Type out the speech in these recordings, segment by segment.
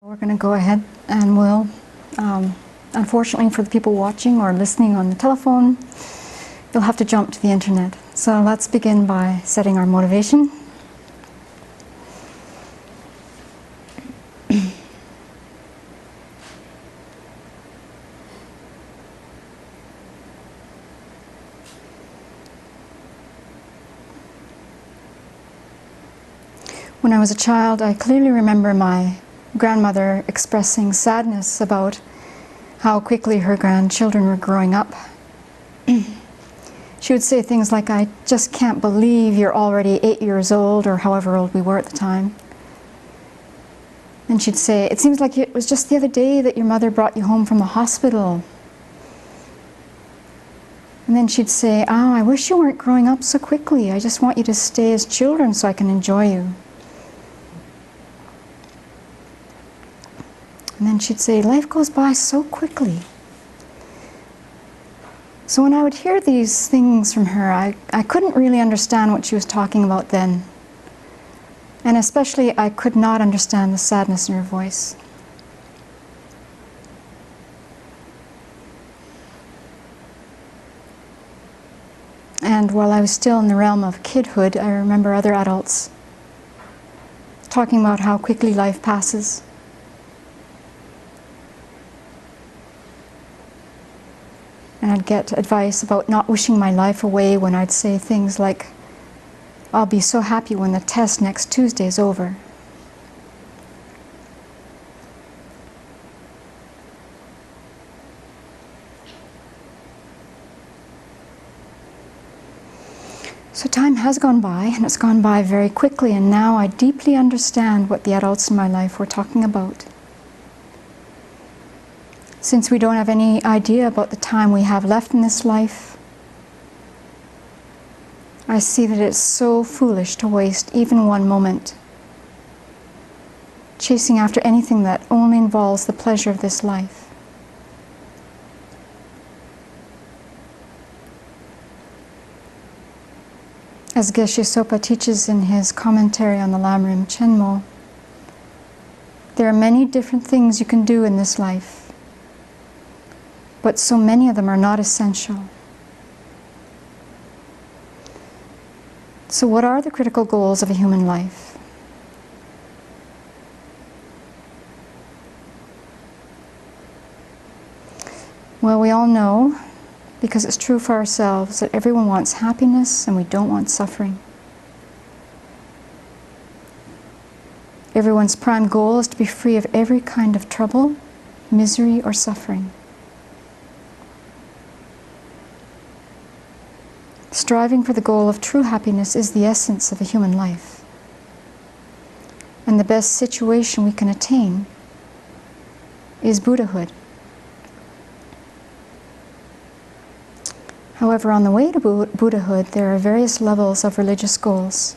We're going to go ahead and we'll, unfortunately for the people watching or listening on the telephone, you'll have to jump to the internet. So let's begin by setting our motivation. When I was a child, I clearly remember my grandmother expressing sadness about how quickly her grandchildren were growing up. She would say things like, "I just can't believe you're already 8 years old," or however old we were at the time. And she'd say, "It seems like it was just the other day that your mother brought you home from the hospital." And then she'd say, "Oh, I wish you weren't growing up so quickly. I just want you to stay as children so I can enjoy you." And then she'd say, "Life goes by so quickly." So when I would hear these things from her, I couldn't really understand what she was talking about then. And especially, I could not understand the sadness in her voice. And while I was still in the realm of kidhood, I remember other adults talking about how quickly life passes. And I'd get advice about not wishing my life away when I'd say things like, "I'll be so happy when the test next Tuesday is over." So time has gone by, and it's gone by very quickly, and now I deeply understand what the adults in my life were talking about. Since we don't have any idea about the time we have left in this life, I see that it's so foolish to waste even one moment chasing after anything that only involves the pleasure of this life. As Geshe Sopa teaches in his commentary on the Lamrim Chenmo, there are many different things you can do in this life, but so many of them are not essential. So what are the critical goals of a human life? Well, we all know, because it's true for ourselves, that everyone wants happiness and we don't want suffering. Everyone's prime goal is to be free of every kind of trouble, misery, or suffering. Striving for the goal of true happiness is the essence of a human life. And the best situation we can attain is Buddhahood. However, on the way to Buddhahood, there are various levels of religious goals.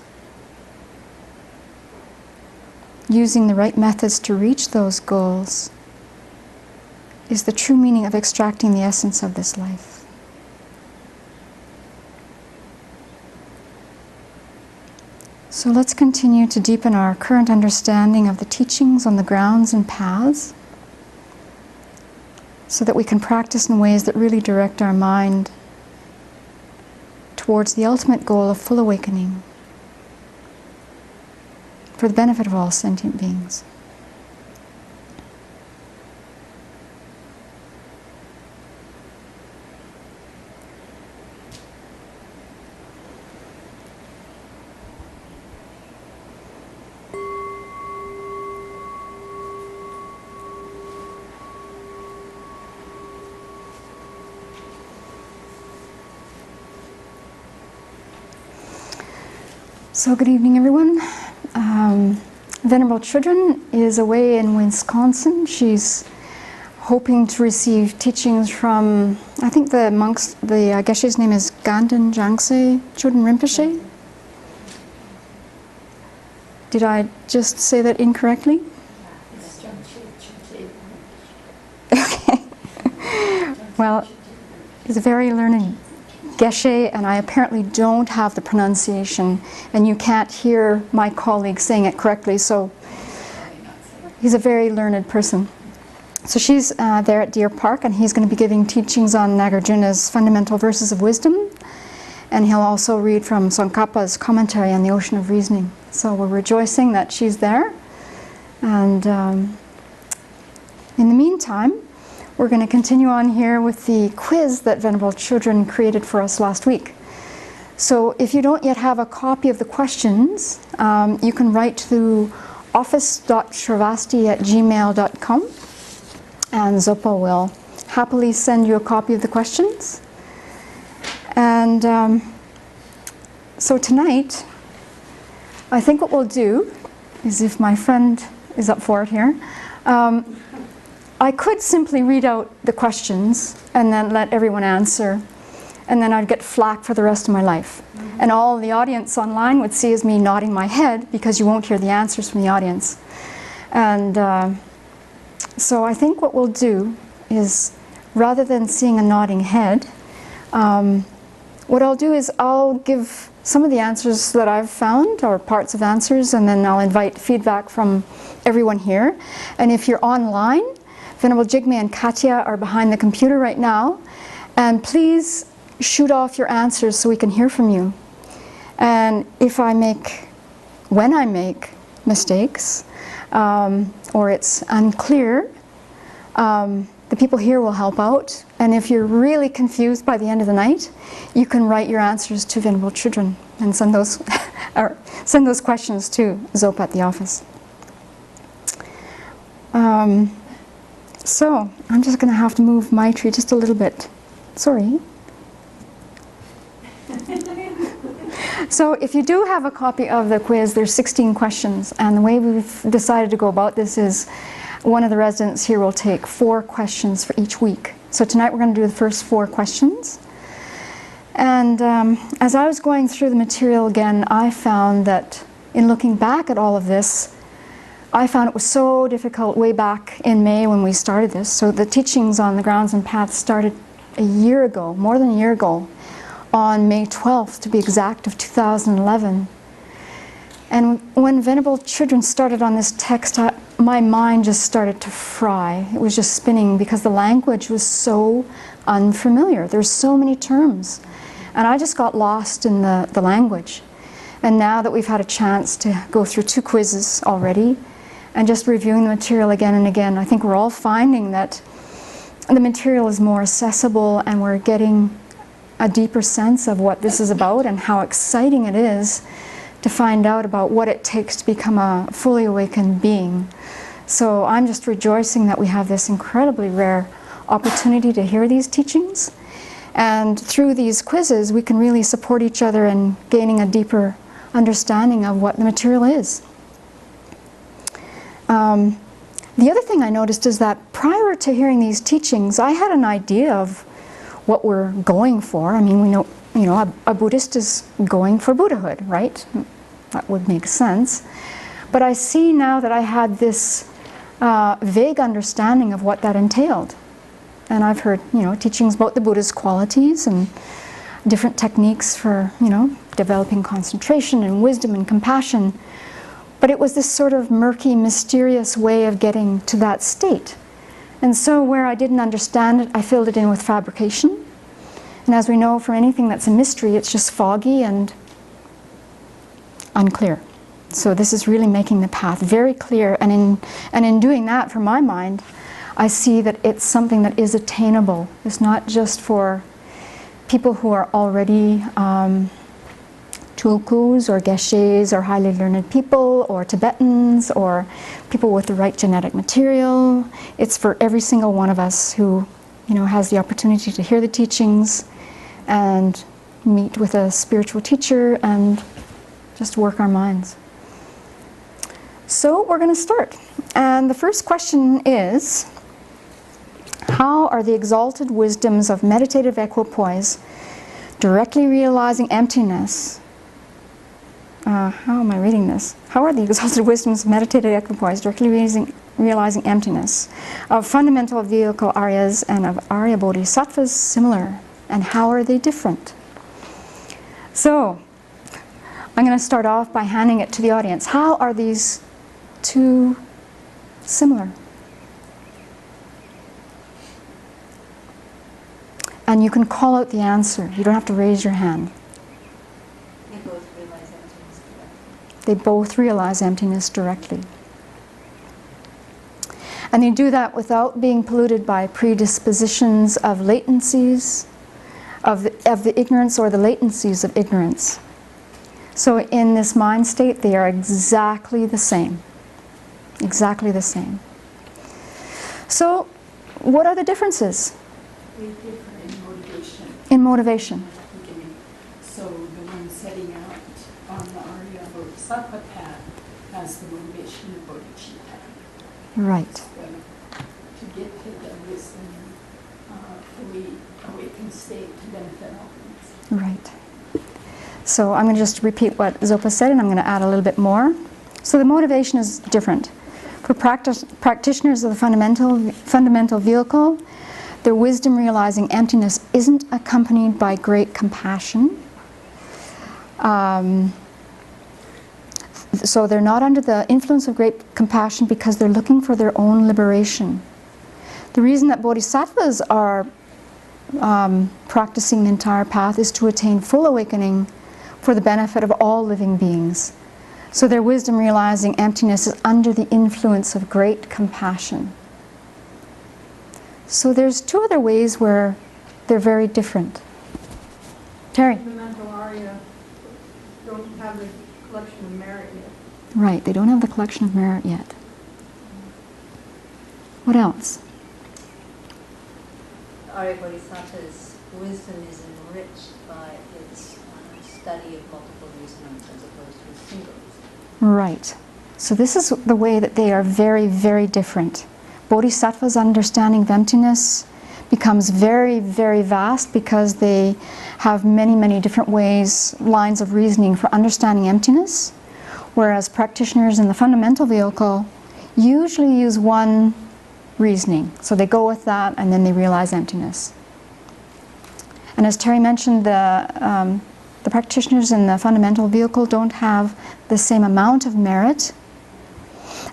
Using the right methods to reach those goals is the true meaning of extracting the essence of this life. So let's continue to deepen our current understanding of the teachings on the grounds and paths so that we can practice in ways that really direct our mind towards the ultimate goal of full awakening for the benefit of all sentient beings. So good evening, everyone. Venerable Children is away in Wisconsin. She's hoping to receive teachings from, I think the monks, the Geshe's name is Ganden Jangse Choden Rinpoche. Did I just say that incorrectly? Okay. Well, he's a very learned Geshe, and I apparently don't have the pronunciation, and you can't hear my colleague saying it correctly, so he's a very learned person. So she's there at Deer Park, and he's going to be giving teachings on Nagarjuna's fundamental verses of wisdom, and he'll also read from Tsongkhapa's commentary on the Ocean of Reasoning. So we're rejoicing that she's there. And in the meantime, we're going to continue on here with the quiz that Venerable Children created for us last week. So if you don't yet have a copy of the questions, you can write to office.sravasti@gmail.com, and Zopa will happily send you a copy of the questions. And so tonight, I think what we'll do is, if my friend is up for it here, I could simply read out the questions and then let everyone answer, and then I'd get flack for the rest of my life. And all the audience online would see is me nodding my head, because you won't hear the answers from the audience. And so I think what we'll do is, rather than seeing a nodding head, what I'll do is I'll give some of the answers that I've found, or parts of answers, and then I'll invite feedback from everyone here. And if you're online, Venerable Jigme and Katya are behind the computer right now, and please shoot off your answers so we can hear from you. And when I make mistakes, or it's unclear, the people here will help out. And if you're really confused by the end of the night, you can write your answers to Venerable Children and send those or send those questions to Zopa at the office. So I'm just going to have to move my tree just a little bit. Sorry. So if you do have a copy of the quiz, there's 16 questions, and the way we've decided to go about this is one of the residents here will take 4 questions for each week. So tonight we're going to do the first 4 questions. And as I was going through the material again, I found that in looking back at all of this, I found it was so difficult way back in May when we started this. So the teachings on the grounds and paths started a year ago, more than a year ago, on May 12th to be exact, of 2011. And when Venerable Children started on this text, my mind just started to fry. It was just spinning, because the language was so unfamiliar. There's so many terms. And I just got lost in the language. And now that we've had a chance to go through 2 quizzes already, and just reviewing the material again and again, I think we're all finding that the material is more accessible, and we're getting a deeper sense of what this is about and how exciting it is to find out about what it takes to become a fully awakened being. So I'm just rejoicing that we have this incredibly rare opportunity to hear these teachings. And through these quizzes, we can really support each other in gaining a deeper understanding of what the material is. The other thing I noticed is that prior to hearing these teachings, I had an idea of what we're going for. I mean, we know, a Buddhist is going for Buddhahood, right? That would make sense. But I see now that I had this vague understanding of what that entailed. And I've heard, teachings about the Buddha's qualities and different techniques for, developing concentration and wisdom and compassion. But it was this sort of murky, mysterious way of getting to that state. And so where I didn't understand it, I filled it in with fabrication. And as we know, for anything that's a mystery, it's just foggy and unclear. So this is really making the path very clear. And in doing that, for my mind, I see that it's something that is attainable. It's not just for people who are already tulkus or geshes or highly learned people or Tibetans or people with the right genetic material. It's for every single one of us who has the opportunity to hear the teachings and meet with a spiritual teacher and just work our minds. So we're going to start. And the first question is, how are the exalted wisdoms of meditative equipoise directly realizing emptiness? How am I reading this? How are the exalted wisdoms of meditative equipoise directly realizing emptiness of fundamental vehicle Aryas and of Arya Bodhisattvas similar? And how are they different? So, I'm going to start off by handing it to the audience. How are these 2 similar. And you can call out the answer. You don't have to raise your hand. They both realize emptiness directly. They both realize emptiness directly. And they do that without being polluted by predispositions of latencies, of the ignorance or the latencies of ignorance. So in this mind state, they are exactly the same. Exactly the same. So what are the differences? They differ in motivation. In motivation. So the one setting out on the Arya Bodhisattva path has the motivation of bodhicitta. Right. To get to the wisdom, fully awakened state to benefit all things. Right. So I'm going to just repeat what Zopa said, and I'm going to add a little bit more. So the motivation is different. For practitioners of the fundamental vehicle, their wisdom realizing emptiness isn't accompanied by great compassion. So they're not under the influence of great compassion because they're looking for their own liberation. The reason that bodhisattvas are practicing the entire path is to attain full awakening for the benefit of all living beings. So their wisdom realizing emptiness is under the influence of great compassion. So there's two other ways where they're very different. Terry? The mental Arya don't have the collection of merit yet. Right, they don't have the collection of merit yet. What else? Arya Bodhisattva's wisdom is enriched by its study of multiple reasonings as opposed to a single reason. Right. So this is the way that they are very, very different. Bodhisattva's understanding of emptiness becomes very, very vast because they have many, many different ways, lines of reasoning for understanding emptiness, whereas practitioners in the fundamental vehicle usually use one reasoning. So they go with that and then they realize emptiness. And as Terry mentioned, the practitioners in the fundamental vehicle don't have the same amount of merit.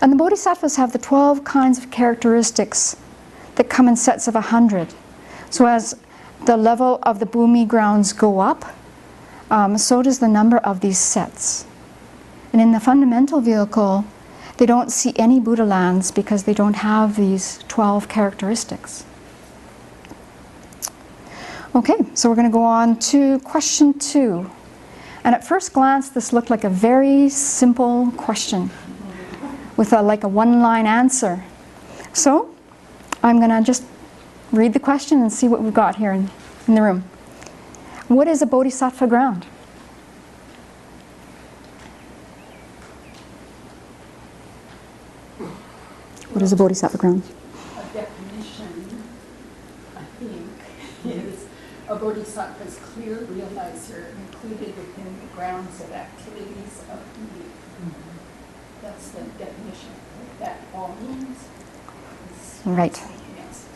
And the bodhisattvas have the 12 kinds of characteristics that come in sets of 100. So as the level of the bhumi grounds go up, so does the number of these sets. And in the fundamental vehicle, they don't see any Buddha lands because they don't have these 12 characteristics. Okay, so we're going to go on to question 2. And at first glance, this looked like a very simple question with like a one-line answer. So I'm going to just read the question and see what we've got here in the room. What is a bodhisattva ground? What is a bodhisattva ground? A definition, I think, is a bodhisattva's clear realizer included within the grounds of activities of being. That's the definition. That all means. Right. Yes.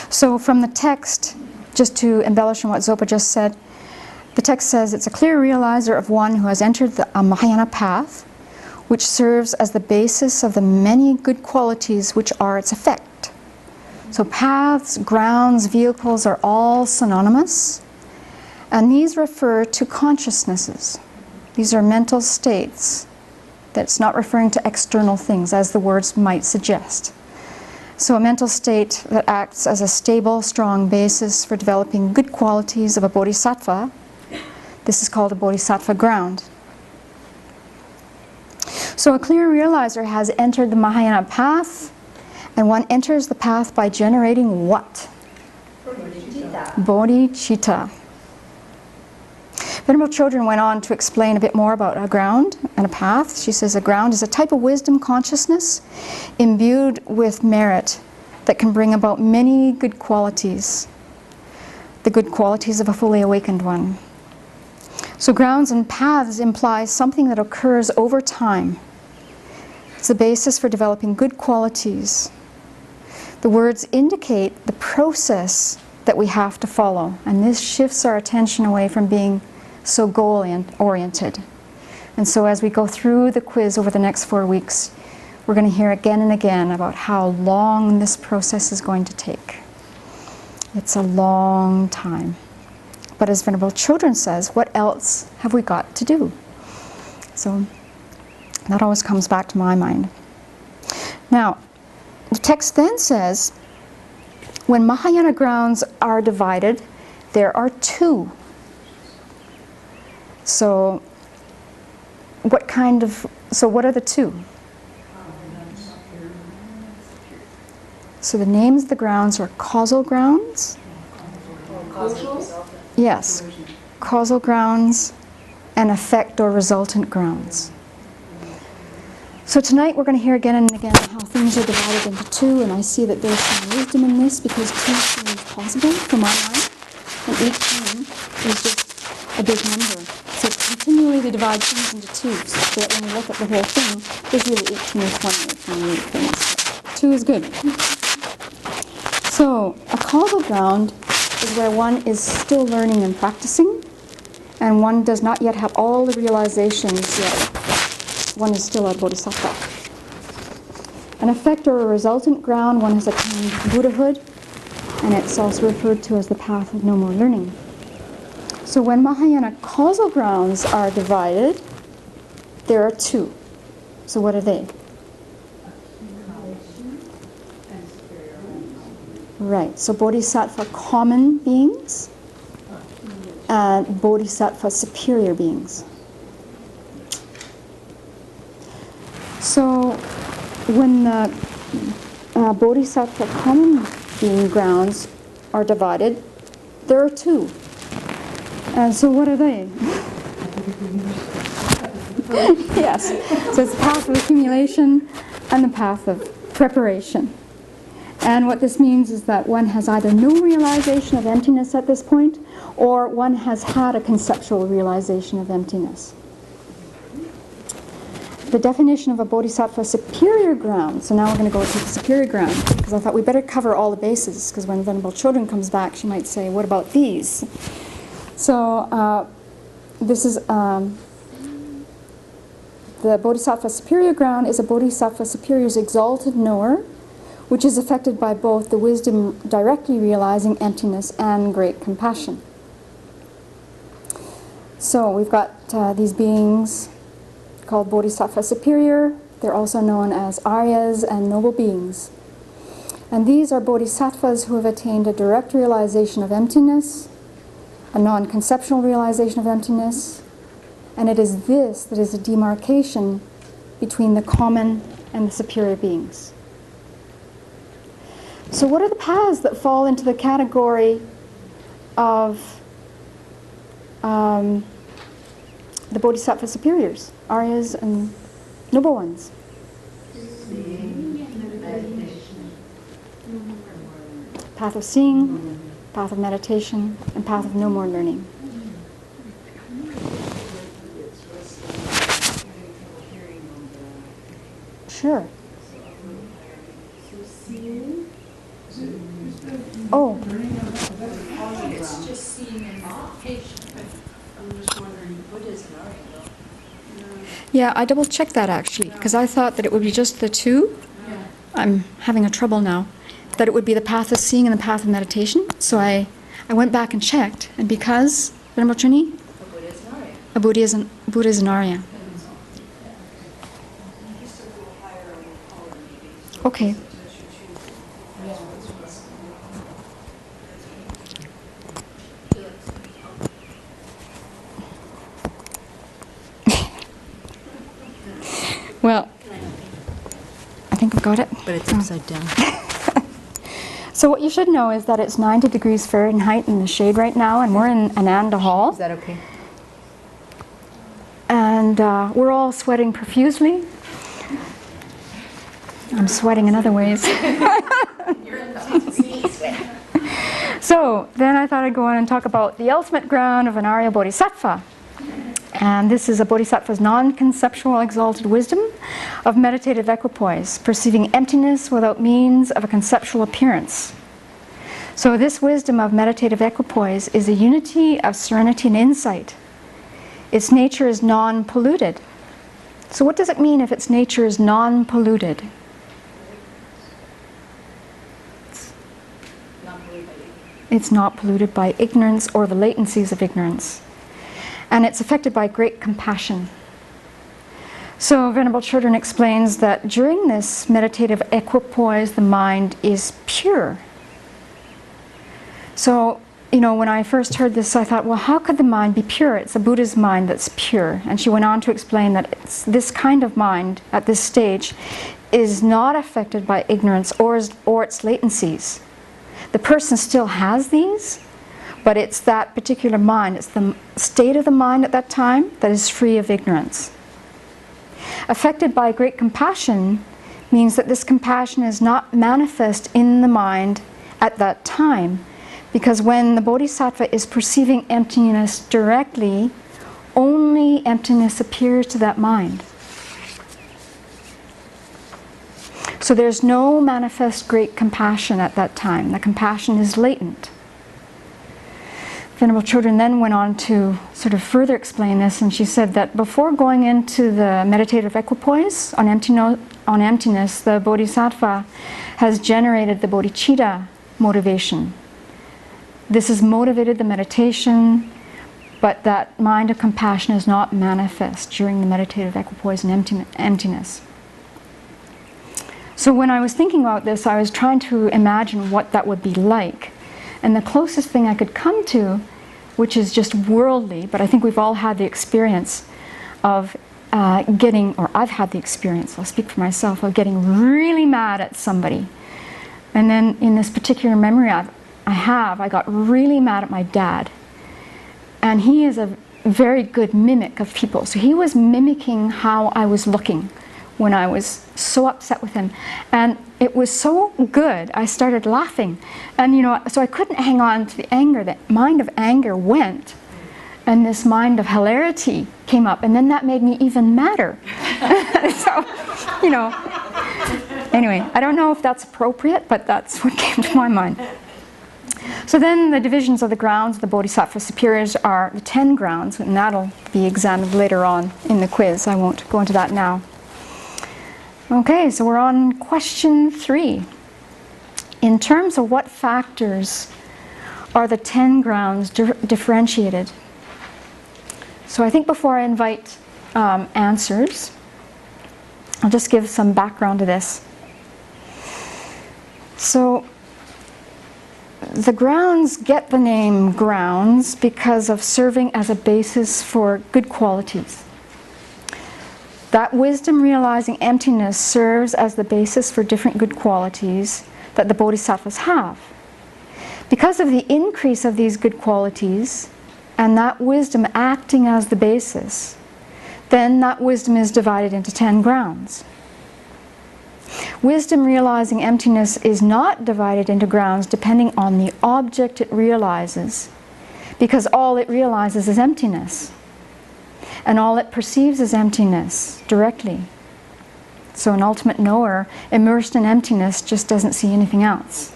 So from the text, just to embellish on what Zopa just said, the text says it's a clear realizer of one who has entered the Mahayana path, which serves as the basis of the many good qualities which are its effect. So paths, grounds, vehicles are all synonymous, and these refer to consciousnesses. These are mental states. That's not referring to external things, as the words might suggest. So a mental state that acts as a stable, strong basis for developing good qualities of a bodhisattva, this is called a bodhisattva ground. So a clear realizer has entered the Mahayana path, and one enters the path by generating what? Bodhicitta. Bodhicitta. Venerable Children went on to explain a bit more about a ground and a path. She says a ground is a type of wisdom consciousness imbued with merit that can bring about many good qualities, the good qualities of a fully awakened one. So grounds and paths imply something that occurs over time. It's the basis for developing good qualities. The words indicate the process that we have to follow, and this shifts our attention away from being so goal-oriented. And so as we go through the quiz over the next 4 weeks, we're going to hear again and again about how long this process is going to take. It's a long time. But as Venerable Children says, what else have we got to do? So that always comes back to my mind. Now, the text then says, when Mahayana grounds are divided, there are two. So what are the two? So the names of the grounds are causal grounds. Yes, causal grounds and effect or resultant grounds. So tonight we're going to hear again and again how things are divided into two, and I see that there's some wisdom in this because two seems possible for my mind, and 18 is just a big number. So continually they divide things into two, so that when we look at the whole thing, there's really 18 or 20 or 28 things. Two is good. So a causal ground is where one is still learning and practicing, and one does not yet have all the realizations yet. One is still a bodhisattva. An effect or a resultant ground, one has attained Buddhahood, and it's also referred to as the path of no more learning. So when Mahayana causal grounds are divided, there are two. So what are they? Right, so bodhisattva common beings and bodhisattva superior beings. So when the bodhisattva common being grounds are divided, there are two. And so what are they? Yes, so it's the path of accumulation and the path of preparation. And what this means is that one has either no realization of emptiness at this point, or one has had a conceptual realization of emptiness. The definition of a bodhisattva superior ground, so now we're going to go to the superior ground, because I thought we better cover all the bases, because when Venerable Children comes back, she might say, what about these? So this is, the bodhisattva superior ground is a bodhisattva superior's exalted knower, which is affected by both the wisdom directly realizing emptiness and great compassion. So we've got these beings called bodhisattva superior. They're also known as Aryas and noble beings. And these are bodhisattvas who have attained a direct realization of emptiness, a non-conceptual realization of emptiness, and it is this that is a demarcation between the common and the superior beings. So what are the paths that fall into the category of the bodhisattva superiors, Aryas and noble ones? Path of seeing, path of meditation, and path of no more learning. Sure. Oh. It's just seeing and meditation. I'm just wondering, what is Narayana? Yeah, I double checked that actually, because I thought that it would be just the two. Yeah. I'm having a trouble now. That it would be the path of seeing and the path of meditation. So I went back and checked, and because, Venerable Trini? A Buddha is an Arya. Okay. Well, I think I've got it. But it's upside down. So what you should know is that it's 90 degrees Fahrenheit in the shade right now, and we're in Ananda Hall. Is that okay? And we're all sweating profusely. I'm sweating in other ways. So then I thought I'd go on and talk about the ultimate ground of an Arya Bodhisattva. And this is a bodhisattva's non-conceptual exalted wisdom of meditative equipoise, perceiving emptiness without means of a conceptual appearance. So this wisdom of meditative equipoise is a unity of serenity and insight. Its nature is non-polluted. So what does it mean if its nature is non-polluted? It's not polluted by ignorance or the latencies of ignorance. And it's affected by great compassion. So Venerable Children explains that during this meditative equipoise, the mind is pure. So, you know, when I first heard this, I thought, well, how could the mind be pure? It's the Buddha's mind that's pure. And she went on to explain that this kind of mind, at this stage, is not affected by ignorance or its latencies. The person still has these, but it's that particular mind, it's the state of the mind at that time that is free of ignorance. Affected by great compassion means that this compassion is not manifest in the mind at that time, because when the Bodhisattva is perceiving emptiness directly, only emptiness appears to that mind. So there's no manifest great compassion at that time. The compassion is latent. Venerable Children then went on to sort of further explain this, and she said that before going into the meditative equipoise on emptiness, the Bodhisattva has generated the bodhicitta motivation. This has motivated the meditation, but that mind of compassion is not manifest during the meditative equipoise and emptiness. So when I was thinking about this, I was trying to imagine what that would be like. And the closest thing I could come to, which is just worldly, but I think we've all had the experience of I've had the experience, I'll speak for myself, of getting really mad at somebody. And then in this particular memory I got really mad at my dad. And he is a very good mimic of people. So he was mimicking how I was looking when I was so upset with him. And it was so good, I started laughing. And you know, so I couldn't hang on to the anger. That mind of anger went, and this mind of hilarity came up, and then that made me even madder. So, you know, anyway, I don't know if that's appropriate, but that's what came to my mind. So then the divisions of the grounds of the Bodhisattva superiors are the 10 grounds, and that'll be examined later on in the quiz. I won't go into that now. Okay, so we're on question 3. In terms of what factors are the 10 grounds differentiated? So I think before I invite answers, I'll just give some background to this. So the grounds get the name grounds because of serving as a basis for good qualities. That wisdom realizing emptiness serves as the basis for different good qualities that the bodhisattvas have. Because of the increase of these good qualities, and that wisdom acting as the basis, then that wisdom is divided into 10 grounds. Wisdom realizing emptiness is not divided into grounds depending on the object it realizes, because all it realizes is emptiness. And all it perceives is emptiness directly. So an ultimate knower immersed in emptiness just doesn't see anything else.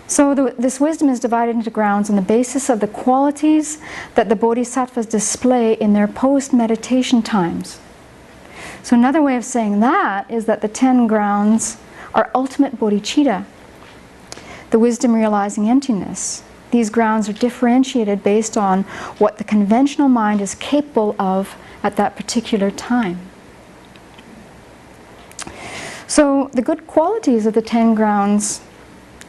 So this wisdom is divided into grounds on the basis of the qualities that the bodhisattvas display in their post-meditation times. So another way of saying that is that the 10 grounds are ultimate bodhicitta, the wisdom realizing emptiness. These grounds are differentiated based on what the conventional mind is capable of at that particular time. So the good qualities of the 10 grounds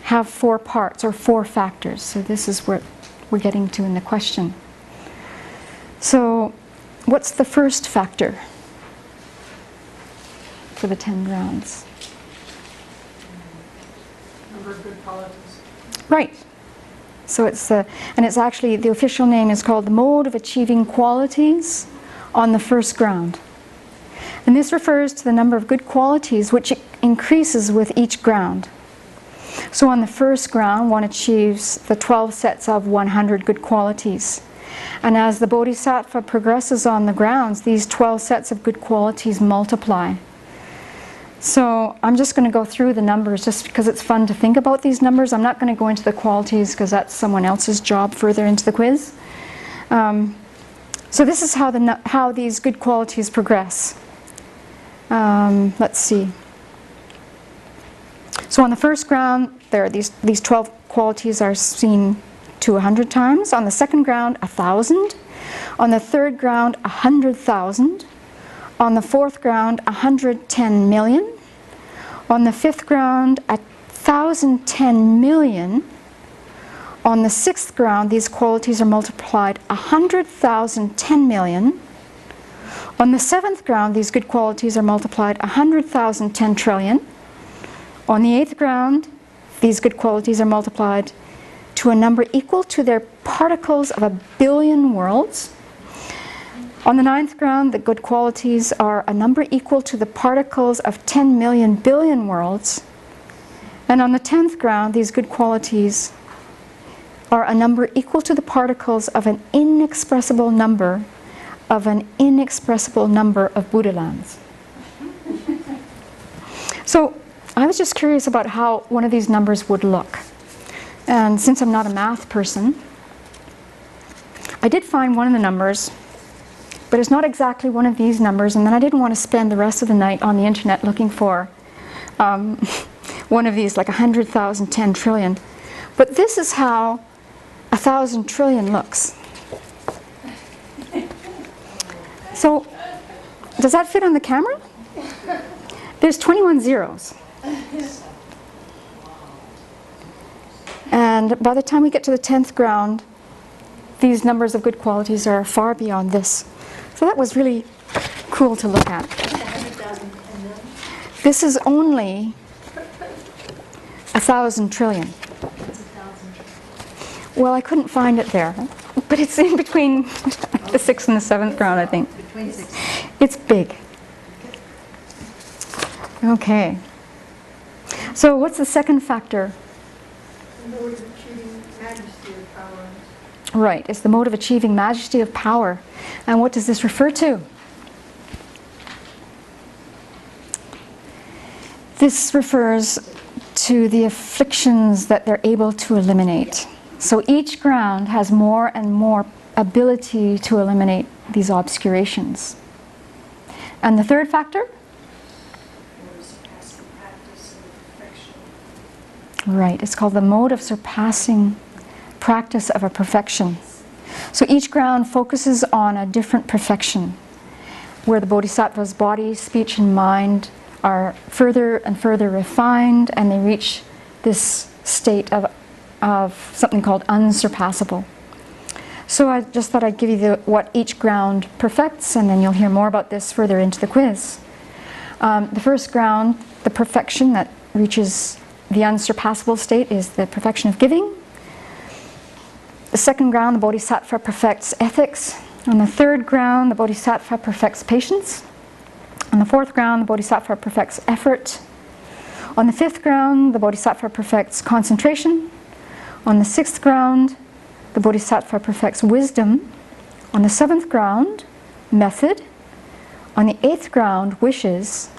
have 4 parts, or 4 factors. So this is what we're getting to in the question. So what's the first factor for the 10 grounds? Number of good qualities. Right. So it's actually, the official name is called the mode of achieving qualities on the first ground. And this refers to the number of good qualities which increases with each ground. So on the first ground, one achieves the 12 sets of 100 good qualities. And as the bodhisattva progresses on the grounds, these 12 sets of good qualities multiply. So I'm just going to go through the numbers just because it's fun to think about these numbers. I'm not going to go into the qualities because that's someone else's job further into the quiz. So this is how these good qualities progress. Let's see. So on the first ground, there are these 12 qualities are seen to 100 times. On the second ground, 1,000. On the third ground, 100,000. On the fourth ground, 110 million. On the fifth ground, 1,010 million. On the sixth ground, these qualities are multiplied 100,000, 10 million. On the seventh ground, these good qualities are multiplied 100,000, 10 trillion. On the eighth ground, these good qualities are multiplied to a number equal to their particles of 1 billion worlds. On the ninth ground, the good qualities are a number equal to the particles of 10 million billion worlds. And on the 10th ground, these good qualities are a number equal to the particles of an inexpressible number of Buddha lands. So I was just curious about how one of these numbers would look. And since I'm not a math person, I did find one of the numbers, but it's not exactly one of these numbers, and then I didn't want to spend the rest of the night on the internet looking for one of these, like 100,000, 10 trillion. But this is how 1,000 trillion looks. So, does that fit on the camera? There's 21 zeros. And by the time we get to the 10th ground, these numbers of good qualities are far beyond this. So that was really cool to look at. This is only 1,000 trillion. Well, I couldn't find it there, but it's in between the 6th and the 7th ground, I think. Between 6. It's big. Okay. So what's the second factor? The mode of achieving majesty of power. Right, it's the mode of achieving majesty of power. And what does this refer to? This refers to the afflictions that they're able to eliminate. So each ground has more and more ability to eliminate these obscurations. And the third factor? Right, it's called the mode of surpassing practice of a perfection. So each ground focuses on a different perfection, where the bodhisattva's body, speech, and mind are further and further refined, and they reach this state of something called unsurpassable. So I just thought I'd give you what each ground perfects, and then you'll hear more about this further into the quiz. The first ground, the perfection that reaches the unsurpassable state, is the perfection of giving. The second ground, the bodhisattva perfects ethics. On the third ground, the bodhisattva perfects patience. On the fourth ground, the bodhisattva perfects effort. On the fifth ground, the bodhisattva perfects concentration. On the sixth ground, the bodhisattva perfects wisdom. On the seventh ground, method. On the eighth ground, wishes.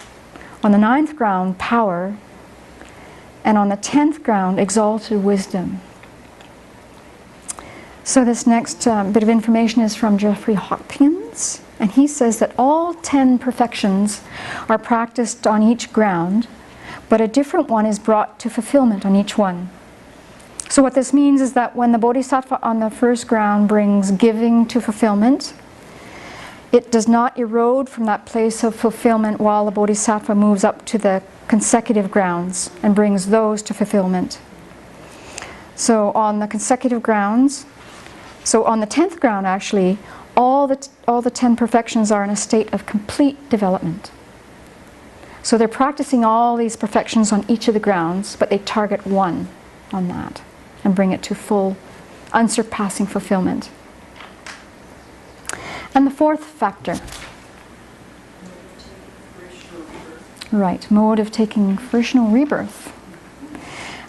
On the ninth ground, power. And on the 10th ground, exalted wisdom. So this next bit of information is from Jeffrey Hopkins, and he says that all 10 perfections are practiced on each ground, but a different one is brought to fulfillment on each one. So what this means is that when the bodhisattva on the first ground brings giving to fulfillment, it does not erode from that place of fulfillment while the bodhisattva moves up to the consecutive grounds and brings those to fulfillment. So on the consecutive grounds, so on the 10th ground actually, all the 10 perfections are in a state of complete development. So they're practicing all these perfections on each of the grounds, but they target one on that and bring it to full, unsurpassing fulfillment. And the fourth factor. Right, mode of taking fruitional rebirth.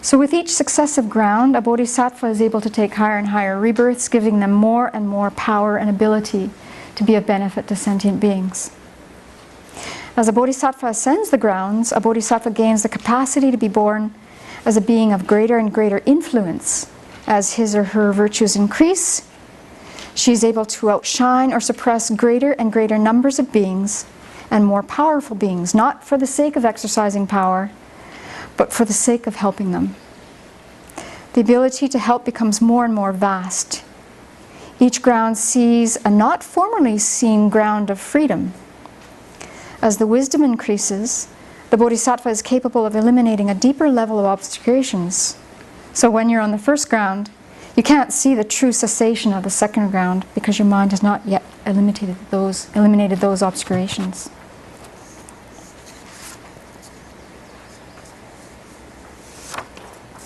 So with each successive ground, a bodhisattva is able to take higher and higher rebirths, giving them more and more power and ability to be of benefit to sentient beings. As a bodhisattva ascends the grounds, a bodhisattva gains the capacity to be born as a being of greater and greater influence. As his or her virtues increase, She is able to outshine or suppress greater and greater numbers of beings and more powerful beings, not for the sake of exercising power, but for the sake of helping them. The ability to help becomes more and more vast. Each ground sees a not formerly seen ground of freedom. As the wisdom increases, the Bodhisattva is capable of eliminating a deeper level of obscurations. So when you're on the first ground, you can't see the true cessation of the second ground because your mind has not yet eliminated those obscurations.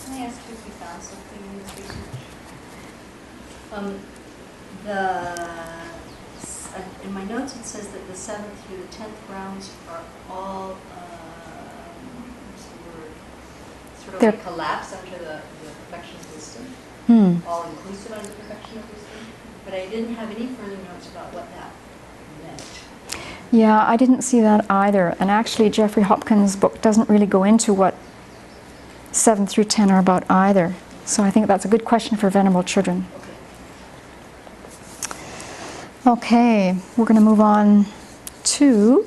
Can I ask you if you found something in this research? In my notes it says that the 7th through the 10th grounds are all, what's the word, sort of like collapse under the perfection of wisdom, all inclusive under the perfection of wisdom, but I didn't have any further notes about what that meant. Yeah, I didn't see that either. And actually Jeffrey Hopkins' book doesn't really go into what 7 through 10 are about either. So I think that's a good question for Venerable Children. Okay, we're going to move on to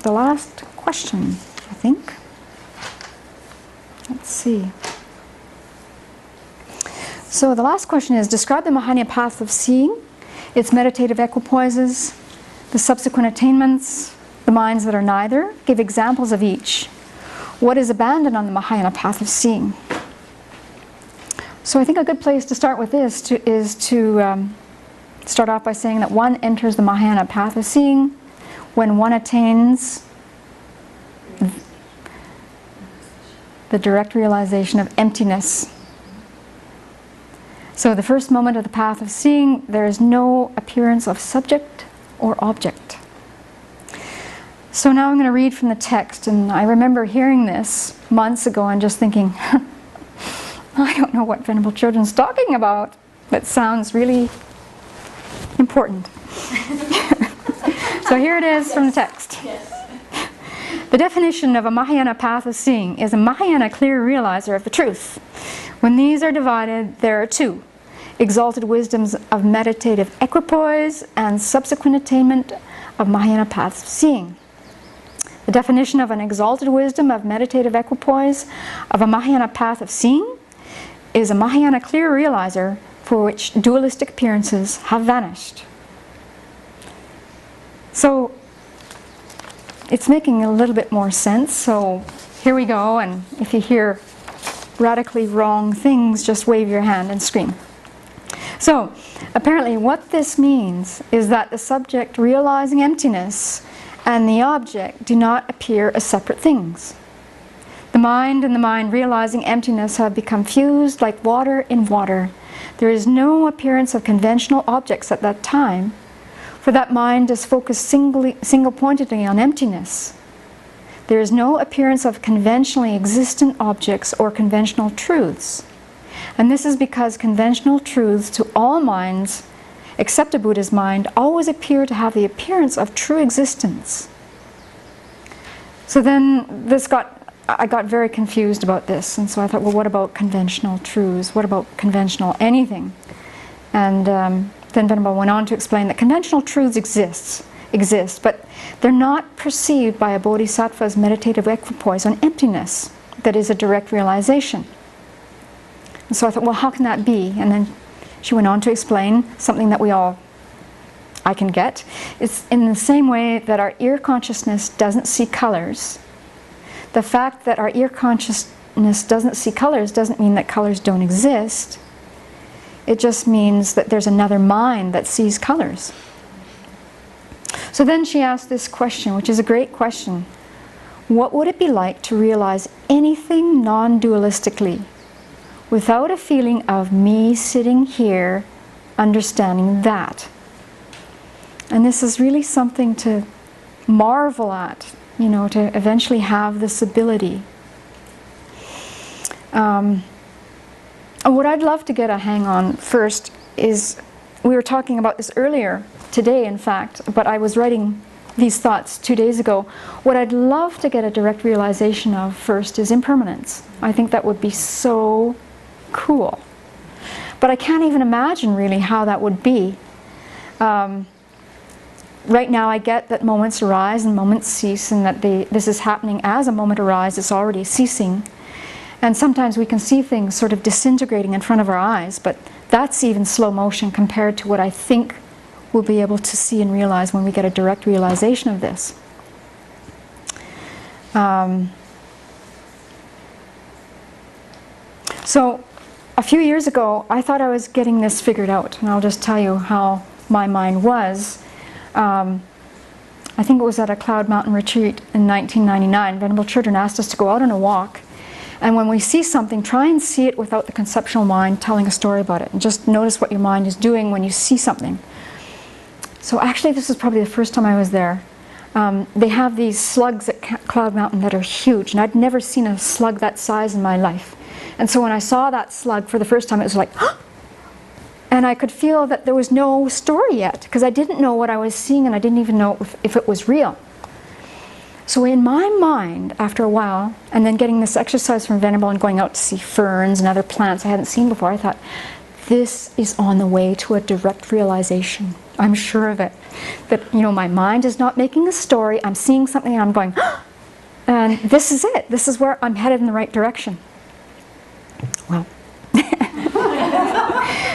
the last question, I think. Let's see. So the last question is, describe the Mahayana path of seeing, its meditative equipoises, the subsequent attainments, the minds that are neither. Give examples of each. What is abandoned on the Mahayana path of seeing? So I think a good place to start with this is to start off by saying that one enters the Mahayana path of seeing when one attains the direct realization of emptiness. So the first moment of the path of seeing, there is no appearance of subject or object. So now I'm going to read from the text, and I remember hearing this months ago and just thinking, I don't know what Venerable Children's talking about. That sounds really important. So here it is from the text. The definition of a Mahayana path of seeing is a Mahayana clear realizer of the truth. When these are divided, there are two: exalted wisdoms of meditative equipoise and subsequent attainment of Mahayana paths of seeing. The definition of an exalted wisdom of meditative equipoise of a Mahayana path of seeing is a Mahayana clear realizer for which dualistic appearances have vanished. So it's making a little bit more sense. So here we go, and if you hear radically wrong things, just wave your hand and scream. So apparently what this means is that the subject realizing emptiness and the object do not appear as separate things. The mind and the mind realizing emptiness have become fused like water in water. There is no appearance of conventional objects at that time, for that mind is focused single-pointedly on emptiness. There is no appearance of conventionally existent objects or conventional truths. And this is because conventional truths to all minds, except a Buddha's mind, always appear to have the appearance of true existence. So then I got very confused about this, and so I thought, well, what about conventional truths? What about conventional anything? And then Venerable went on to explain that conventional truths exist, but they're not perceived by a bodhisattva's meditative equipoise on emptiness that is a direct realization. And so I thought, well, how can that be? And then she went on to explain something that I can get. It's in the same way that our ear consciousness doesn't see colors. The fact that our ear consciousness doesn't see colors doesn't mean that colors don't exist. It just means that there's another mind that sees colors. So then she asked this question, which is a great question. What would it be like to realize anything non-dualistically without a feeling of me sitting here understanding that? And this is really something to marvel at, you know, to eventually have this ability. What I'd love to get a hang on first is, we were talking about this earlier today, in fact, but I was writing these thoughts 2 days ago. What I'd love to get a direct realization of first is impermanence. I think that would be so cool. But I can't even imagine really how that would be. Right now I get that moments arise and moments cease, and that this is happening as a moment arises, it's already ceasing. And sometimes we can see things sort of disintegrating in front of our eyes, but that's even slow motion compared to what I think we'll be able to see and realize when we get a direct realization of this. So a few years ago, I thought I was getting this figured out, and I'll just tell you how my mind was. I think it was at a Cloud Mountain retreat in 1999. Venerable Children asked us to go out on a walk, and when we see something, try and see it without the conceptual mind telling a story about it, and just notice what your mind is doing when you see something. So actually this is probably the first time I was there. They have these slugs at Cloud Mountain that are huge, and I'd never seen a slug that size in my life. And so when I saw that slug for the first time, it was like, "Huh!" And I could feel that there was no story yet, because I didn't know what I was seeing, and I didn't even know if it was real. So in my mind, after a while, and then getting this exercise from Venerable and going out to see ferns and other plants I hadn't seen before, I thought, this is on the way to a direct realization. I'm sure of it. That, you know, my mind is not making a story, I'm seeing something and I'm going, "Huh!" And this is it. This is where I'm headed in the right direction. Well.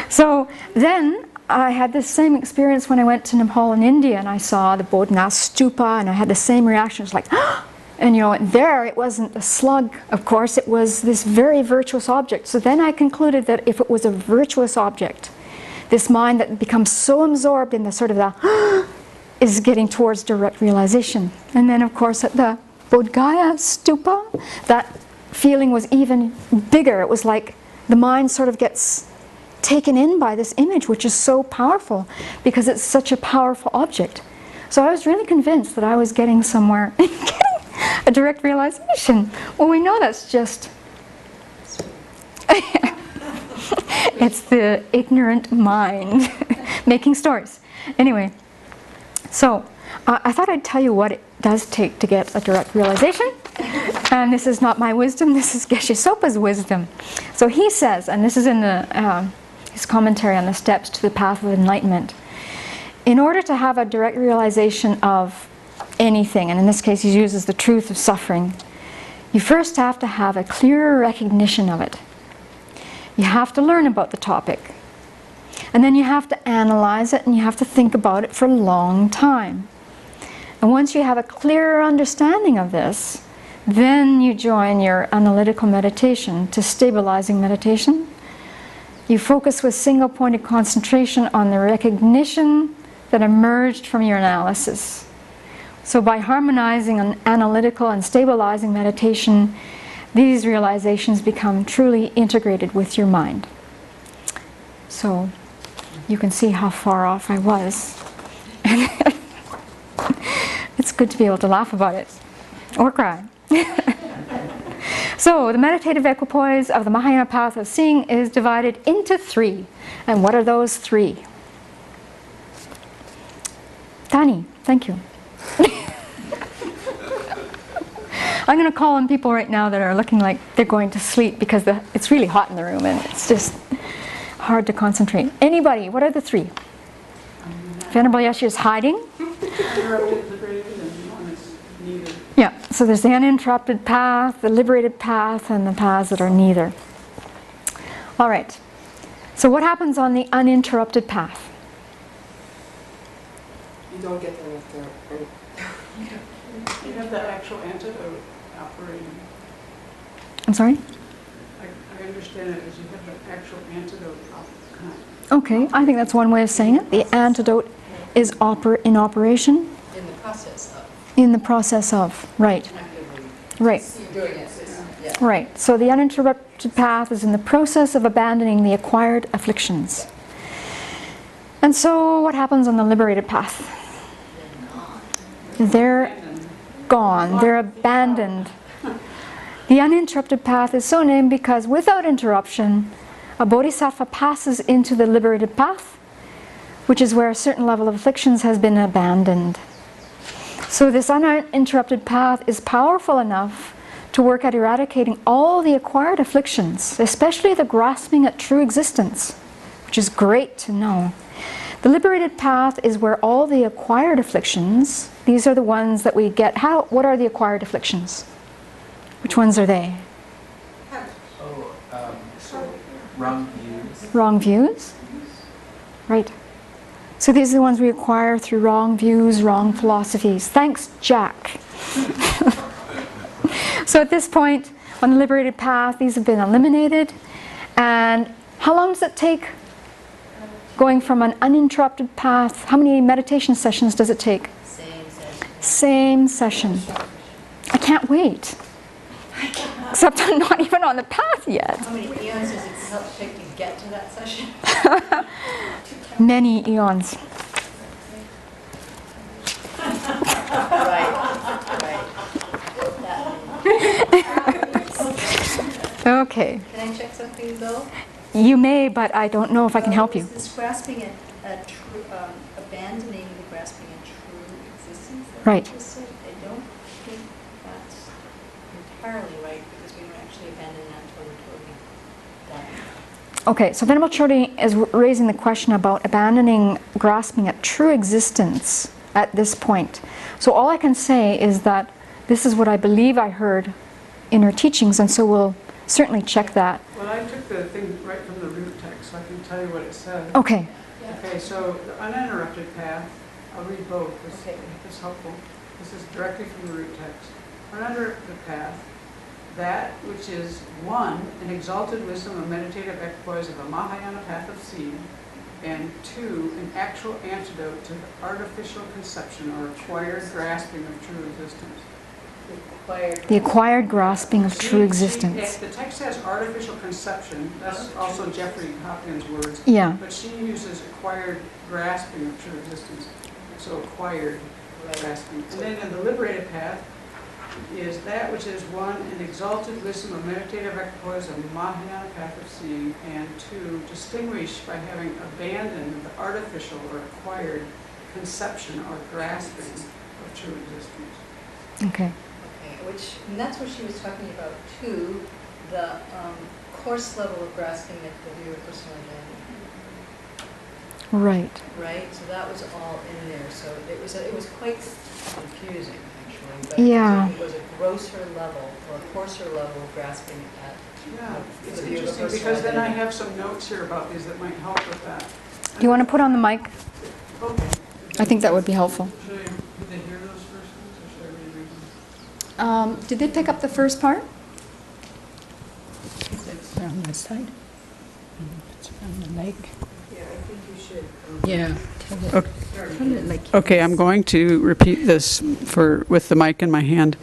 So then I had this same experience when I went to Nepal and India, and I saw the Bodhnath Stupa, and I had the same reaction. It was like, "Huh!" And you know, there it wasn't a slug, of course, it was this very virtuous object. So then I concluded that if it was a virtuous object, this mind that becomes so absorbed in the sort of the is getting towards direct realization. And then of course at the Bodh Gaya Stupa, that feeling was even bigger. It was like the mind sort of gets taken in by this image, which is so powerful because it's such a powerful object. So I was really convinced that I was getting somewhere, getting a direct realization. Well, we know that's just it's the ignorant mind making stories. Anyway, so I thought I'd tell you what it does take to get a direct realization. And this is not my wisdom, this is Geshe Sopa's wisdom. So he says, and this is in the, his commentary on the steps to the path of enlightenment, in order to have a direct realization of anything, and in this case he uses the truth of suffering, you first have to have a clearer recognition of it. You have to learn about the topic. And then you have to analyze it, and you have to think about it for a long time. And once you have a clearer understanding of this, then you join your analytical meditation to stabilizing meditation. You focus with single-pointed concentration on the recognition that emerged from your analysis. So by harmonizing an analytical and stabilizing meditation, these realizations become truly integrated with your mind. So you can see how far off I was. It's good to be able to laugh about it, or cry. So the meditative equipoise of the Mahayana path of seeing is divided into 3. And what are those 3? Tani, thank you. I'm going to call on people right now that are looking like they're going to sleep because it's really hot in the room and it's just hard to concentrate. Anybody, what are the 3? Venerable Yeshe is hiding. Yeah, so there's the uninterrupted path, the liberated path, and the paths that are neither. All right, so what happens on the uninterrupted path? You don't get the nectar. You have the actual antidote operating. I'm sorry? I understand it as you have the actual antidote operating. Okay, I think that's one way of saying it. The antidote is in operation. In the process of. In the process of, right. Right. Doing it. Yeah. Right. So the uninterrupted path is in the process of abandoning the acquired afflictions. And so what happens on the liberated path? They're gone. They're abandoned. The uninterrupted path is so named because without interruption, a bodhisattva passes into the liberated path, which is where a certain level of afflictions has been abandoned. So this uninterrupted path is powerful enough to work at eradicating all the acquired afflictions, especially the grasping at true existence. which is great to know. The liberated path is where all the acquired afflictions, these are the ones that we get. What are the acquired afflictions? Which ones are they? Wrong views. Wrong views? Right. So these are the ones we acquire through wrong views, wrong philosophies. Thanks, Jack. So at this point, on the liberated path, these have been eliminated. And how long does it take going from an uninterrupted path? How many meditation sessions does it take? Same session. I can't wait. Except I'm not even on the path yet. How many eons does it take to get to that session? Many eons. Right. Okay. Can I check something, Bill? You may, but I don't know if I can help you. This grasping at true, abandoning the grasping at true existence. That Right. you just said, I don't think that's entirely right, because we don't actually abandon that until we're totally done. Okay, so Venerable Chodi is raising the question about abandoning grasping at true existence at this point. So all I can say is that this is what I believe I heard in her teachings, and so we'll certainly check that. Well, I took the thing right from the root text, so I can tell you what it says. Okay. Okay, so the uninterrupted path, I'll read both, Okay. this is helpful. This is directly from the root text. Uninterrupted path, that which is, one, an exalted wisdom of meditative equipoise of a Mahayana path of seeing, and two, an actual antidote to the artificial conception or acquired grasping of true existence. The acquired grasping of true existence. The text has artificial conception, that's also Jeffrey Hopkins' words. Yeah. But she uses acquired grasping of true existence, so acquired grasping. And then in the liberated path is that which is, one, an exalted wisdom of meditative equipoise of Mahayana path of seeing, and two, distinguished by having abandoned the artificial or acquired conception or grasping of true existence. Okay. And that's what she was talking about too, the coarse level of grasping at the view of personal identity. Right. Right? So that was all in there. So it was quite confusing actually. But Yeah. it was a grosser level or a coarser level of grasping at Yeah, it's the view of interesting personal because then I identity. have some notes here about these that might help with that. Do you want to put on the mic? Okay. I think that would be helpful. Did they hear those first ones or should I reread them? Did they pick up the first part? It's on this side. It's on the mic. Yeah, I think you should. Yeah. Okay, I'm going to repeat this with the mic in my hand.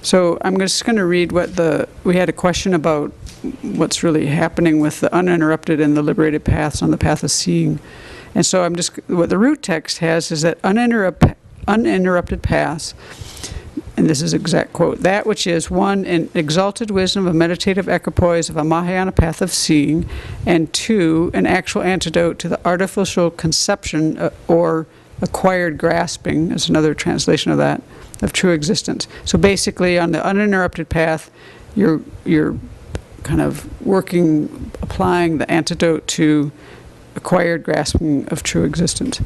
So I'm just going to read we had a question about what's really happening with the uninterrupted and the liberated paths on the path of seeing. And so what the root text has is that uninterrupted paths, and this is exact quote, that which is, one, an exalted wisdom of meditative equipoise of a Mahayana path of seeing, and two, an actual antidote to the artificial conception or acquired grasping, is another translation of that, of true existence. So basically on the uninterrupted path, you're kind of applying the antidote to acquired grasping of true existence.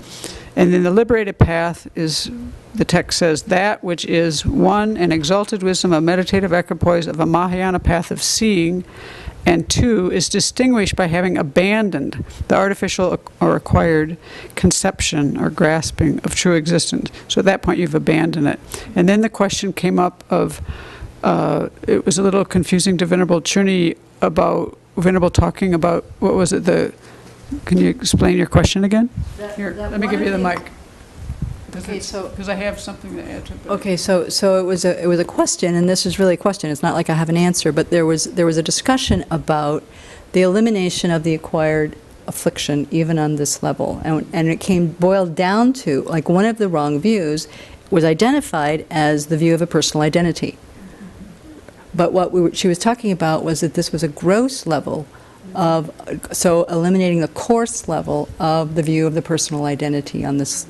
And then the liberated path is, the text says, that which is, one, an exalted wisdom of meditative equipoise of a Mahayana path of seeing, and two, is distinguished by having abandoned the artificial or acquired conception or grasping of true existence. So at that point you've abandoned it. And then the question came up of, it was a little confusing to Venerable Chuni about, Venerable talking about, what was it, can you explain your question again? Here, let me give you the mic. Okay, so Because I have something to add to it. okay, so it was a question, and this is really a question. It's not like I have an answer, but there was a discussion about the elimination of the acquired affliction, even on this level, and it boiled down to, like, one of the wrong views was identified as the view of a personal identity. But what she was talking about was that this was a gross level of, so eliminating the coarse level of the view of the personal identity on this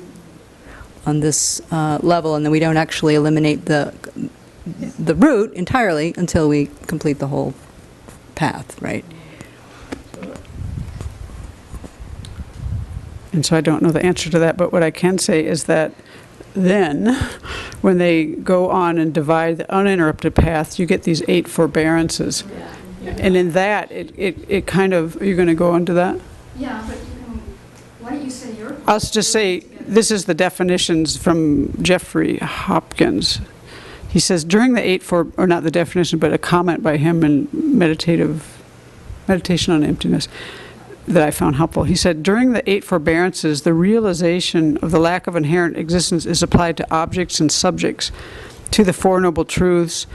level, and then we don't actually eliminate the root entirely until we complete the whole path, right? And so I don't know the answer to that, but what I can say is that then, when they go on and divide the uninterrupted path, you get these 8 forbearances. And in that, it kind of, are you going to go into that? Yeah, but why don't you say your... I'll just say, this is the definitions from Jeffrey Hopkins. He says, during the 8 or not the definition, but a comment by him in Meditation on Emptiness that I found helpful. He said, during the 8 forbearances, the realization of the lack of inherent existence is applied to objects and subjects, to the Four Noble Truths,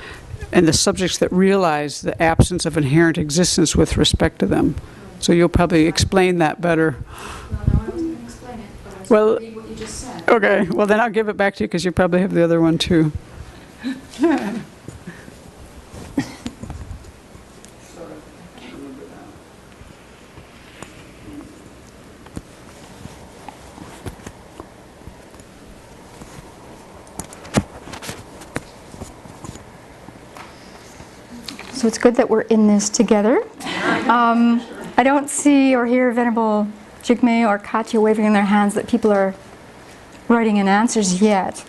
and the subjects that realize the absence of inherent existence with respect to them. So you'll probably explain that better. No, I wasn't going to explain it, but I was Well, going to read what you just said. Okay, well then I'll give it back to you because you probably have the other one too. So it's good that we're in this together. I don't see or hear Venerable Jigme or Katya waving their hands that people are writing in answers yet.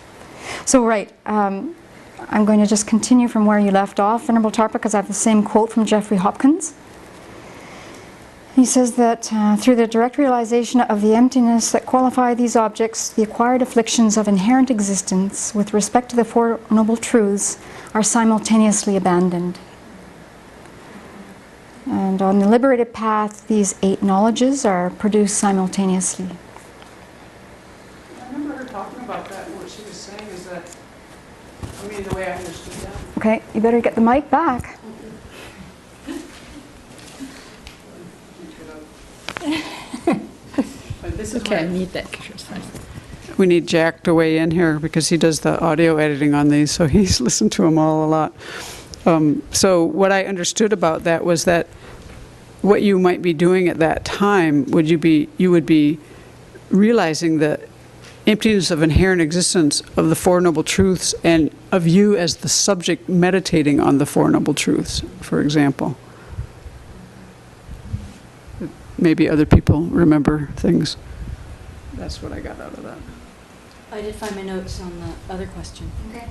So I'm going to just continue from where you left off, Venerable Tarpa, because I have the same quote from Jeffrey Hopkins. He says that through the direct realization of the emptiness that qualify these objects, the acquired afflictions of inherent existence with respect to the Four Noble Truths are simultaneously abandoned. And on the liberated path, these 8 knowledges are produced simultaneously. I remember her talking about that, and what she was saying is that, I mean, the way I understood that. Okay, you better get the mic back. Okay, I need that exercise. We need Jack to weigh in here because he does the audio editing on these, so he's listened to them all a lot. So what I understood about that was that what you might be doing at that time you would be realizing the emptiness of inherent existence of the Four Noble Truths and of you as the subject meditating on the Four Noble Truths, for example. Maybe other people remember things. That's what I got out of that. I did find my notes on the other question. Okay.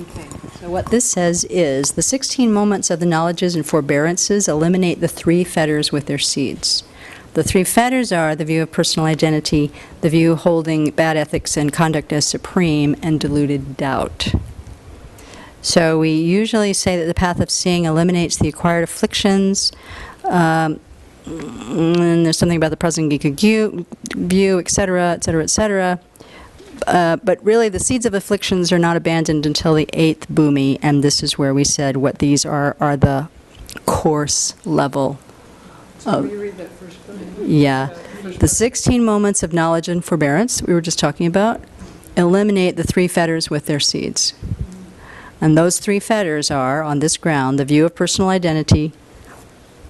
Okay. So what this says is, the 16 moments of the knowledges and forbearances eliminate the 3 fetters with their seeds. The 3 fetters are the view of personal identity, the view holding bad ethics and conduct as supreme, and deluded doubt. So we usually say that the path of seeing eliminates the acquired afflictions, and there's something about the prasangika view, etc., etc., etc. But really, the seeds of afflictions are not abandoned until the 8th bhumi, and this is where we said what these are the course level. So will you read that first book? Yeah. The 16 moments of knowledge and forbearance we were just talking about eliminate the 3 fetters with their seeds. And those 3 fetters are, on this ground, the view of personal identity,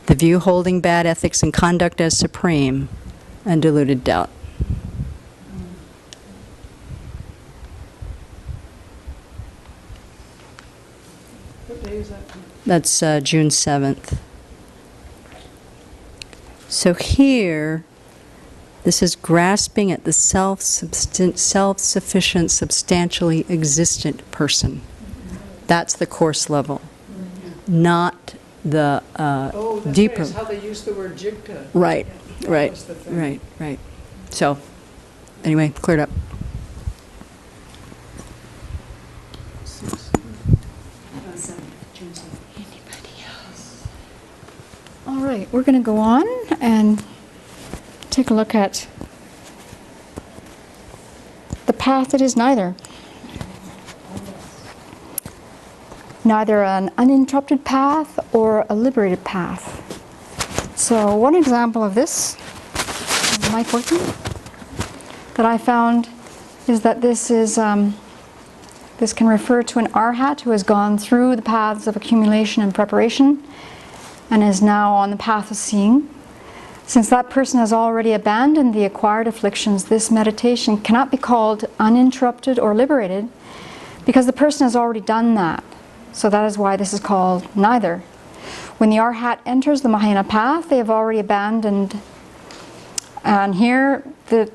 the view holding bad ethics and conduct as supreme, and deluded doubt. What day is that? That's June 7th. So here, this is grasping at the self-sufficient, substantially existent person. That's the course level, not the That's deeper. right, it's how they use the word jigta. Right, right, was the thing. right. So, anyway, cleared up. All right, we're going to go on and take a look at the path that is neither. Neither an uninterrupted path or a liberated path. So one example of this, is the mic working, that I found is that this can refer to an arhat who has gone through the paths of accumulation and preparation and is now on the path of seeing. Since that person has already abandoned the acquired afflictions, this meditation cannot be called uninterrupted or liberated because the person has already done that. So that is why this is called neither. When the arhat enters the Mahayana path, they have already abandoned And here the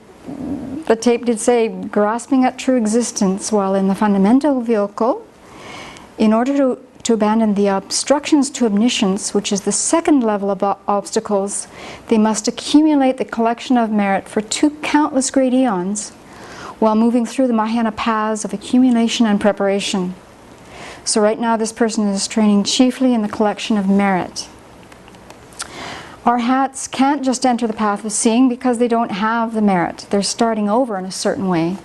tape did say, grasping at true existence while in the fundamental vehicle, in order to abandon the obstructions to omniscience, which is the second level of obstacles, they must accumulate the collection of merit for 2 countless great eons while moving through the Mahayana paths of accumulation and preparation. So right now this person is training chiefly in the collection of merit. Our hats can't just enter the path of seeing because they don't have the merit. They're starting over in a certain way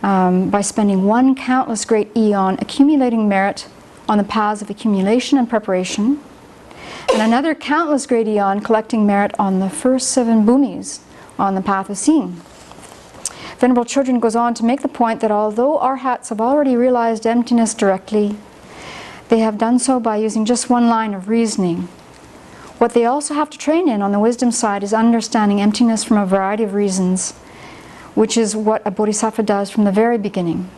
by spending 1 countless great eon accumulating merit on the paths of accumulation and preparation, and another countless great eon collecting merit on the first 7 bhumis on the path of seeing. Venerable Children goes on to make the point that although our hats have already realized emptiness directly, they have done so by using just 1 line of reasoning. What they also have to train in on the wisdom side is understanding emptiness from a variety of reasons, which is what a bodhisattva does from the very beginning.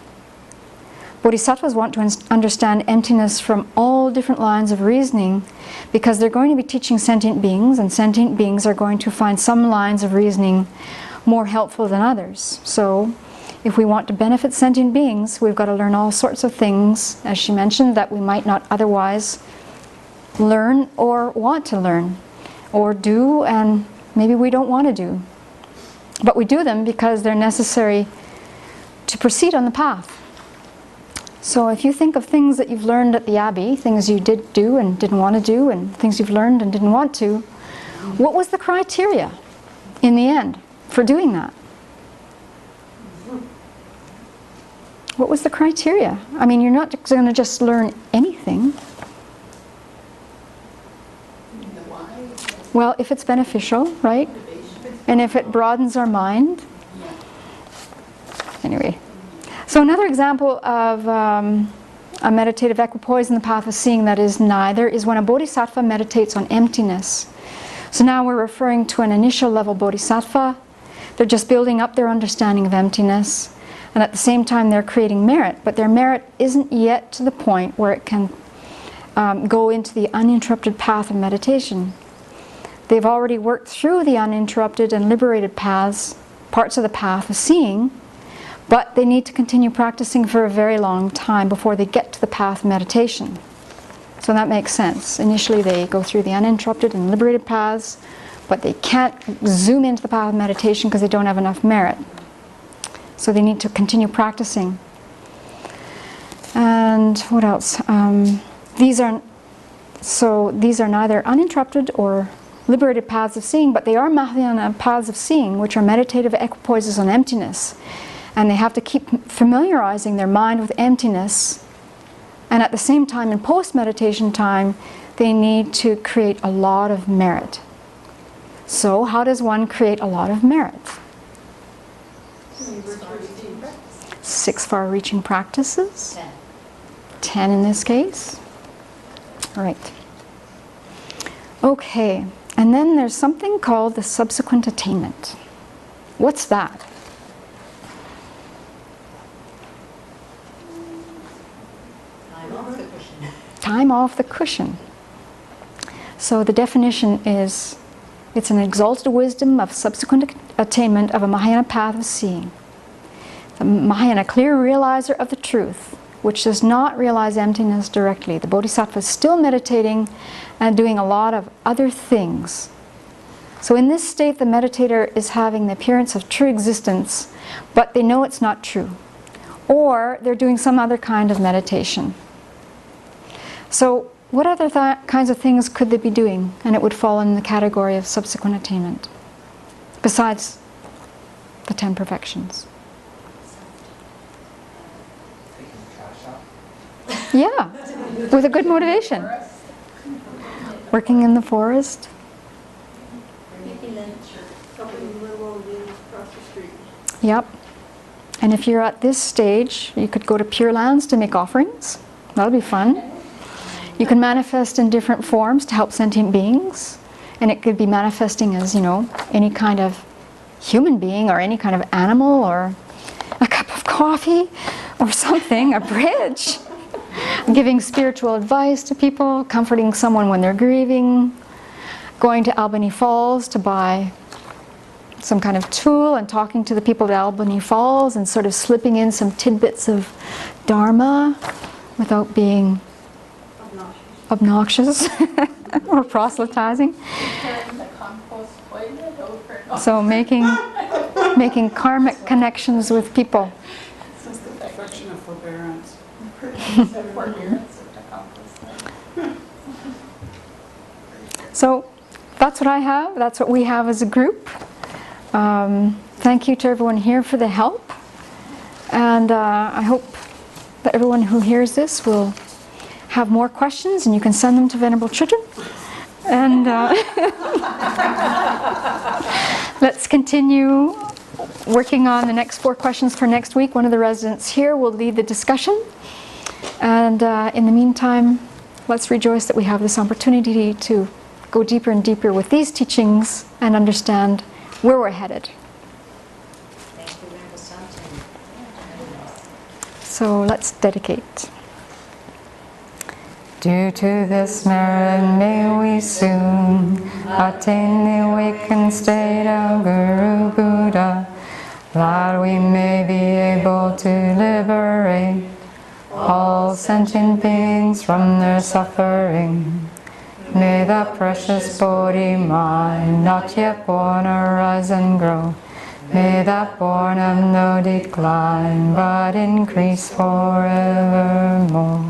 Bodhisattvas want to understand emptiness from all different lines of reasoning because they're going to be teaching sentient beings, and sentient beings are going to find some lines of reasoning more helpful than others. So if we want to benefit sentient beings, we've got to learn all sorts of things, as she mentioned, that we might not otherwise learn or want to learn, or do and maybe we don't want to do. But we do them because they're necessary to proceed on the path. So if you think of things that you've learned at the Abbey, things you did do and didn't want to do, and things you've learned and didn't want to, what was the criteria in the end for doing that? What was the criteria? I mean, you're not going to just learn anything. Well, if it's beneficial, right? And if it broadens our mind. Anyway. So another example of a meditative equipoise in the path of seeing that is neither is when a bodhisattva meditates on emptiness. So now we're referring to an initial level bodhisattva. They're just building up their understanding of emptiness, and at the same time they're creating merit, but their merit isn't yet to the point where it can go into the uninterrupted path of meditation. They've already worked through the uninterrupted and liberated paths, parts of the path of seeing, but they need to continue practicing for a very long time before they get to the path of meditation. So that makes sense. Initially they go through the uninterrupted and liberated paths, but they can't zoom into the path of meditation because they don't have enough merit. So they need to continue practicing. And what else? These are neither uninterrupted or liberated paths of seeing, but they are Mahayana paths of seeing, which are meditative equipoises on emptiness. And they have to keep familiarizing their mind with emptiness. And at the same time, in post-meditation time, they need to create a lot of merit. So how does one create a lot of merit? 6 far-reaching practices. 10 in this case. All right. Okay. And then there's something called the subsequent attainment. What's that? Time off the cushion. So the definition is, it's an exalted wisdom of subsequent attainment of a Mahayana path of seeing. The Mahayana clear realizer of the truth, which does not realize emptiness directly. The Bodhisattva is still meditating and doing a lot of other things. So in this state, the meditator is having the appearance of true existence, but they know it's not true. Or they're doing some other kind of meditation. So what other kinds of things could they be doing? And it would fall in the category of subsequent attainment, besides the 10 perfections. Taking the trash out. Yeah, with a good motivation. Working in the forest. Helping little old ladies across the street. Yep. And if you're at this stage, you could go to Pure Lands to make offerings. That'll be fun. You can manifest in different forms to help sentient beings. And it could be manifesting as, you know, any kind of human being or any kind of animal or a cup of coffee or something, a bridge. Giving spiritual advice to people, comforting someone when they're grieving, going to Albany Falls to buy some kind of tool and talking to the people at Albany Falls and sort of slipping in some tidbits of Dharma without being obnoxious or proselytizing. Turn the compost toilet over and over. So making karmic connections with people. This is the Perfection of forbearance. forbearance of the compost. So that's what I have. That's what we have as a group. Thank you to everyone here for the help. And I hope that everyone who hears this will have more questions, and you can send them to Venerable Children. And let's continue working on the next 4 questions for next week. One of the residents here will lead the discussion. And in the meantime, let's rejoice that we have this opportunity to go deeper and deeper with these teachings and understand where we're headed. Thank you, Venerable Santin. So let's dedicate. Due to this merit, may we soon attain the awakened state of Guru Buddha, that we may be able to liberate all sentient beings from their suffering. May the precious Bodhi mind, not yet born, arise and grow. May that born have no decline, but increase forevermore.